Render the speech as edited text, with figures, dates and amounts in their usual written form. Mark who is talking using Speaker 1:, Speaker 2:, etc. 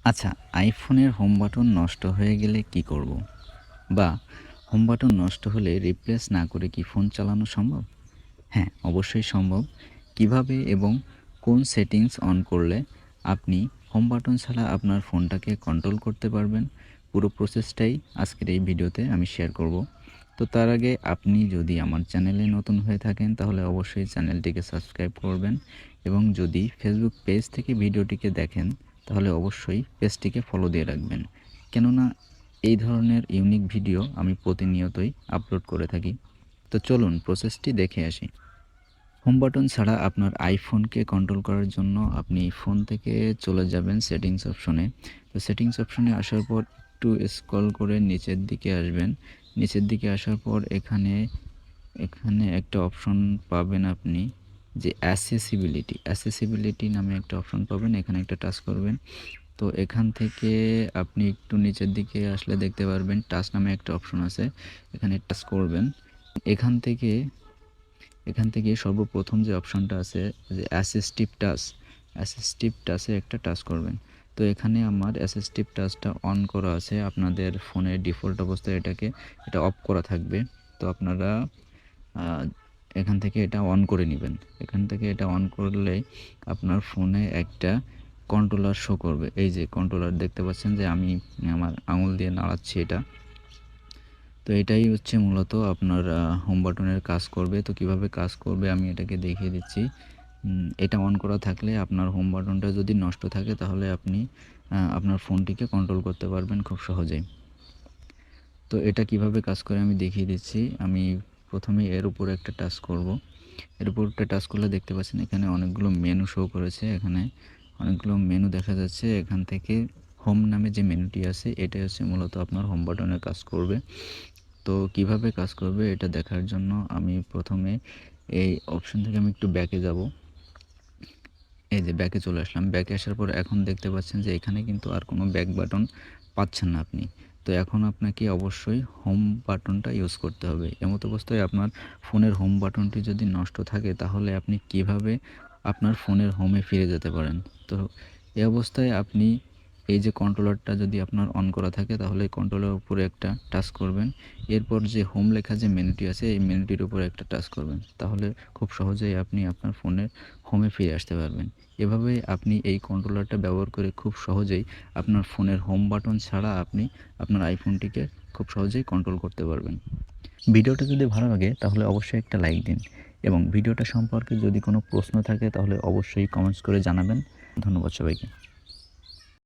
Speaker 1: আচ্ছা, আইফোনের home button নষ্ট হয়ে গেলে কি করব? বা হোম বাটন নষ্ট হলে রিপ্লেস না করে কি ফোন চালানো সম্ভব? হ্যাঁ, অবশ্যই সম্ভব। কিভাবে এবং কোন সেটিংস অন করলে আপনি হোম বাটন ছাড়া আপনার ফোনটাকে কন্ট্রোল করতে পারবেন? পুরো প্রসেসটাই আজকের এই ভিডিওতে আমি শেয়ার করব। তো তার আগে আপনি যদি আমার চ্যানেলে নতুন হয়ে থাকেন তাহলে অবশ্যই চ্যানেলটিকে সাবস্ক্রাইব করবেন এবং যদি ফেসবুক পেজ থেকে ভিডিওটিকে দেখেন তাহলে অবশ্যই পেজটিকে ফলো দিয়ে রাখবেন। কেননা এই ধরনের ইউনিক ভিডিও আমি প্রতিনিয়তই আপলোড করে থাকি। তো চলুন প্রসেসটি দেখে আসি। হোম বাটন ছাড়া আপনার আইফোনকে কন্ট্রোল করার জন্য আপনি ফোন থেকে চলে যাবেন সেটিংস অপশনে। তো সেটিংস অপশনে আসার পর একটু স্ক্রল করে নিচের দিকে আসবেন। নিচের দিকে আসার পর এখানে একটা অপশন পাবেন আপনি যে অ্যাসেসিবিলিটি নামে একটা অপশন পাবেন। এখানে একটা টাচ করবেন। তো এখান থেকে আপনি একটু নিচের দিকে আসলে দেখতে পারবেন টাচ নামে একটা অপশন আছে। এখানে টাচ করবেন। এখান থেকে এখান থেকে সর্বপ্রথম যে অপশনটা আছে যে অ্যাসিস্টিভ টাচে একটা টাচ করবেন। তো এখানে আমার অ্যাসিস্টিভ টাচটা অন করা আছে। আপনাদের ফোনের ডিফল্ট অবস্থায় এটা অফ করা থাকবে। তো আপনারা এখান থেকে এটা অন করে নেবেন। এখান থেকে এটা অন করলেই আপনার ফোনে একটা কন্ট্রোলার শো করবে। এই যে কন্ট্রোলার দেখতে পাচ্ছেন যে আমি আমার আঙুল দিয়ে নাড়াচ্ছি এটা। তো এটাই হচ্ছে মূলত আপনার হোম বাটনের কাজ করবে। তো কিভাবে কাজ করবে আমি এটাকে দেখিয়ে দিচ্ছি। এটা অন করা থাকলে আপনার হোম বাটনটা যদি নষ্ট থাকে তাহলে আপনি আপনার ফোনটিকে কন্ট্রোল করতে পারবেন খুব সহজেই। তো এটা কিভাবে কাজ করে আমি দেখিয়ে দিচ্ছি। আমি প্রথমে এর উপরে একটা টাচ করব। এর উপর একটা টাচ করলে দেখতে পাচ্ছেন এখানে অনেকগুলো মেনু শো করেছে। এখানে অনেকগুলো মেনু দেখা যাচ্ছে। এখান থেকে হোম নামে যে মেনুটি আছে এটাই হচ্ছে মূলত আপনার হোম বাটনের কাজ করবে। তো কিভাবে কাজ করবে এটা দেখার জন্য আমি প্রথমে এই অপশন থেকে আমি একটু ব্যাকে যাব। এই যে ব্যাকে চলে আসলাম। ব্যাকে আসার পর এখন দেখতে পাচ্ছেন যে এখানে কিন্তু আর কোনো ব্যাক বাটন পাচ্ছেন না আপনি। তো এখন আপনাকে অবশ্যই হোম বাটনটা ইউজ করতে হবে। এমত অবস্থায় আপনার ফোনের হোম বাটনটি যদি নষ্ট থাকে তাহলে আপনি কিভাবে আপনার ফোনের হোমে ফিরে যেতে পারেন। তো এই অবস্থায় আপনি এই যে কন্ট্রোলারটা যদি আপনার অন করা থাকে তাহলে এই কন্ট্রোলারের উপরে একটা টাচ করবেন। এরপর যে হোম লেখা যে মেনুটি আছে এই মেনুটির উপরে একটা টাচ করবেন। তাহলে খুব সহজেই আপনি আপনার ফোনের হোমে ফিরে আসতে পারবেন। এভাবে আপনি এই কন্ট্রোলারটা ব্যবহার করে খুব সহজেই আপনার ফোনের হোম বাটন ছাড়া আপনি আপনার আইফোনটিকে খুব সহজেই কন্ট্রোল করতে পারবেন। ভিডিওটা যদি ভালো লাগে তাহলে অবশ্যই একটা লাইক দিন এবং ভিডিওটা সম্পর্কে যদি কোনো প্রশ্ন থাকে তাহলে অবশ্যই কমেন্টস করে জানাবেন। ধন্যবাদ সবাইকে।